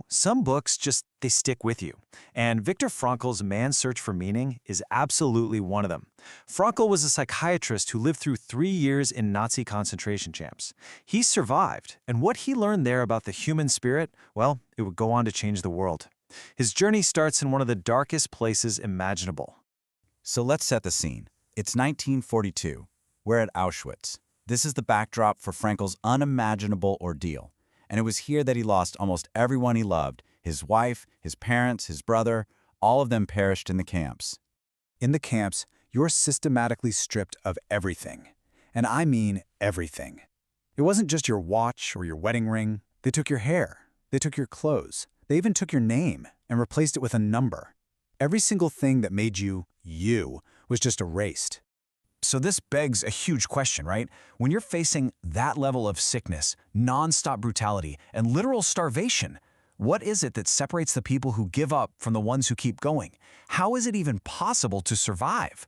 Some books they stick with you. And Viktor Frankl's Man's Search for Meaning is absolutely one of them. Frankl was a psychiatrist who lived through 3 years in Nazi concentration camps. He survived, and what he learned there about the human spirit, well, it would go on to change the world. His journey starts in one of the darkest places imaginable. So let's set the scene. It's 1942. We're at Auschwitz. This is the backdrop for Frankl's unimaginable ordeal. And it was here that he lost almost everyone he loved, his wife, his parents, his brother, all of them perished in the camps. In the camps, you're systematically stripped of everything. And I mean everything. It wasn't just your watch or your wedding ring. They took your hair. They took your clothes. They even took your name and replaced it with a number. Every single thing that made you was just erased. So this begs a huge question, right? When you're facing that level of sickness, non-stop brutality, and literal starvation, what is it that separates the people who give up from the ones who keep going? How is it even possible to survive?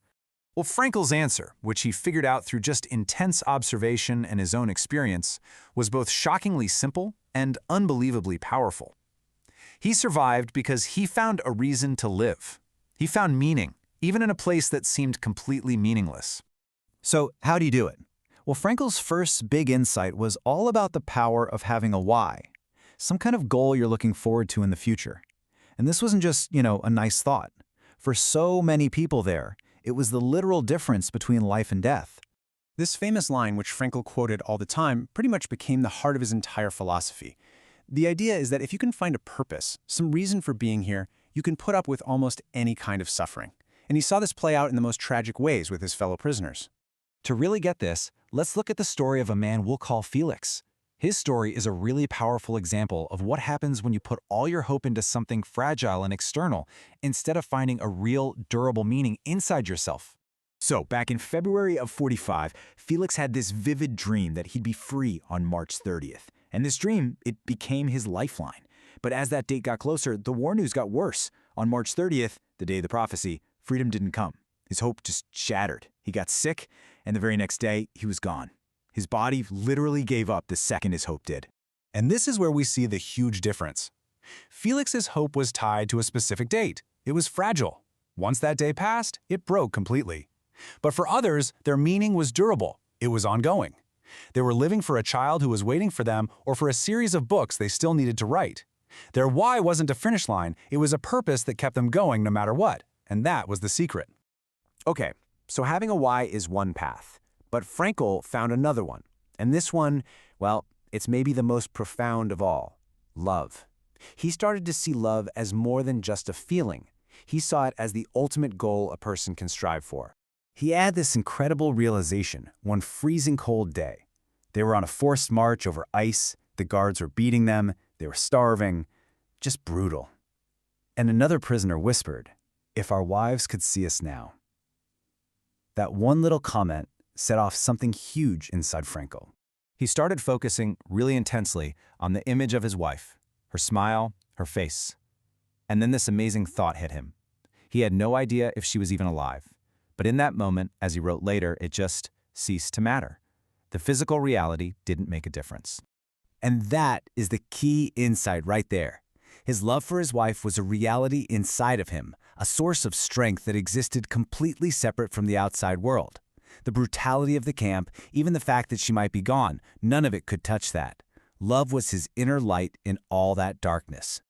Well, Frankl's answer, which he figured out through just intense observation and his own experience, was both shockingly simple and unbelievably powerful. He survived because he found a reason to live. He found meaning, even in a place that seemed completely meaningless. So how do you do it? Well, Frankl's first big insight was all about the power of having a why, some kind of goal you're looking forward to in the future. And this wasn't just, a nice thought. For so many people there, it was the literal difference between life and death. This famous line, which Frankl quoted all the time, pretty much became the heart of his entire philosophy. The idea is that if you can find a purpose, some reason for being here, you can put up with almost any kind of suffering. And he saw this play out in the most tragic ways with his fellow prisoners. To really get this, let's look at the story of a man we'll call Felix. His story is a really powerful example of what happens when you put all your hope into something fragile and external instead of finding a real, durable meaning inside yourself. So, back in February of 45, Felix had this vivid dream that he'd be free on March 30th. And this dream, it became his lifeline. But as that date got closer, the war news got worse. On March 30th, the day of the prophecy, freedom didn't come. His hope just shattered. He got sick, and the very next day, he was gone. His body literally gave up the second his hope did. And this is where we see the huge difference. Felix's hope was tied to a specific date. It was fragile. Once that day passed, it broke completely. But for others, their meaning was durable. It was ongoing. They were living for a child who was waiting for them or for a series of books they still needed to write. Their why wasn't a finish line, it was a purpose that kept them going no matter what. And that was the secret. Okay, so having a why is one path. But Frankl found another one. And this one, well, it's maybe the most profound of all. Love. He started to see love as more than just a feeling. He saw it as the ultimate goal a person can strive for. He had this incredible realization one freezing cold day. They were on a forced march over ice, the guards were beating them, they were starving, just brutal. And another prisoner whispered, "If our wives could see us now." That one little comment set off something huge inside Frankl. He started focusing really intensely on the image of his wife, her smile, her face. And then this amazing thought hit him. He had no idea if she was even alive. But in that moment, as he wrote later, it just ceased to matter. The physical reality didn't make a difference. And that is the key insight right there. His love for his wife was a reality inside of him, a source of strength that existed completely separate from the outside world. The brutality of the camp, even the fact that she might be gone, none of it could touch that. Love was his inner light in all that darkness.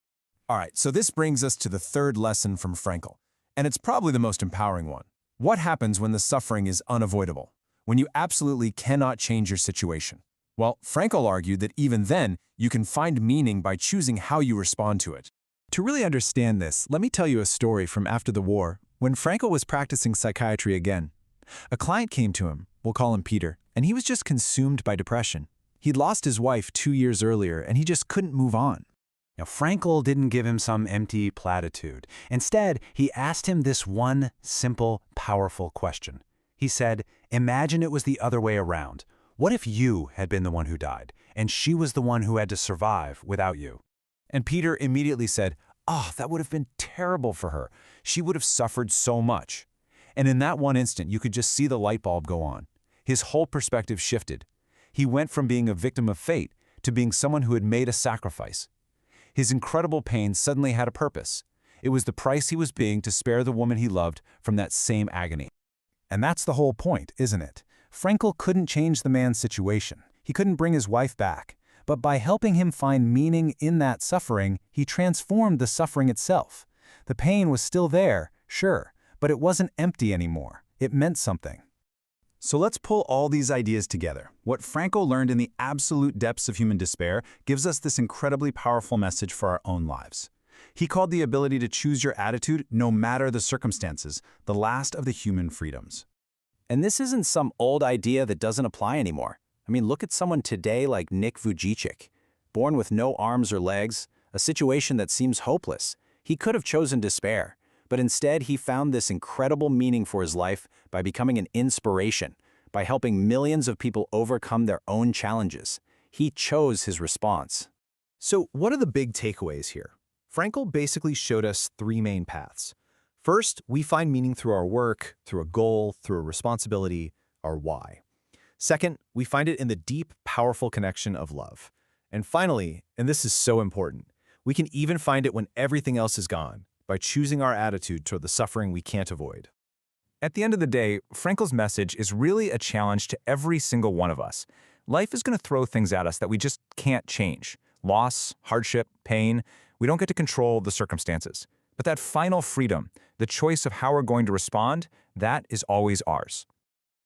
All right, so this brings us to the third lesson from Frankl. And it's probably the most empowering one. What happens when the suffering is unavoidable? When you absolutely cannot change your situation? Well, Frankl argued that even then, you can find meaning by choosing how you respond to it. To really understand this, let me tell you a story from after the war, when Frankl was practicing psychiatry again. A client came to him, we'll call him Peter, and he was just consumed by depression. He'd lost his wife 2 years earlier, and he just couldn't move on. Now, Frankl didn't give him some empty platitude. Instead, he asked him this one simple, powerful question. He said, imagine it was the other way around. What if you had been the one who died, and she was the one who had to survive without you? And Peter immediately said, "Oh, that would have been terrible for her. She would have suffered so much." And in that one instant, you could just see the light bulb go on. His whole perspective shifted. He went from being a victim of fate to being someone who had made a sacrifice. His incredible pain suddenly had a purpose. It was the price he was paying to spare the woman he loved from that same agony. And that's the whole point, isn't it? Frankl couldn't change the man's situation. He couldn't bring his wife back. But by helping him find meaning in that suffering, he transformed the suffering itself. The pain was still there, sure, but it wasn't empty anymore. It meant something. So let's pull all these ideas together. What Frankl learned in the absolute depths of human despair gives us this incredibly powerful message for our own lives. He called the ability to choose your attitude, no matter the circumstances, the last of the human freedoms. And this isn't some old idea that doesn't apply anymore. I mean, look at someone today like Nick Vujicic, born with no arms or legs, a situation that seems hopeless. He could have chosen despair, but instead he found this incredible meaning for his life by becoming an inspiration, by helping millions of people overcome their own challenges. He chose his response. So what are the big takeaways here? Frankl basically showed us three main paths. First, we find meaning through our work, through a goal, through a responsibility, our why. Second, we find it in the deep, powerful connection of love. And finally, and this is so important, we can even find it when everything else is gone, by choosing our attitude toward the suffering we can't avoid. At the end of the day, Frankl's message is really a challenge to every single one of us. Life is going to throw things at us that we just can't change. Loss, hardship, pain. We don't get to control the circumstances. But that final freedom, the choice of how we're going to respond, that is always ours.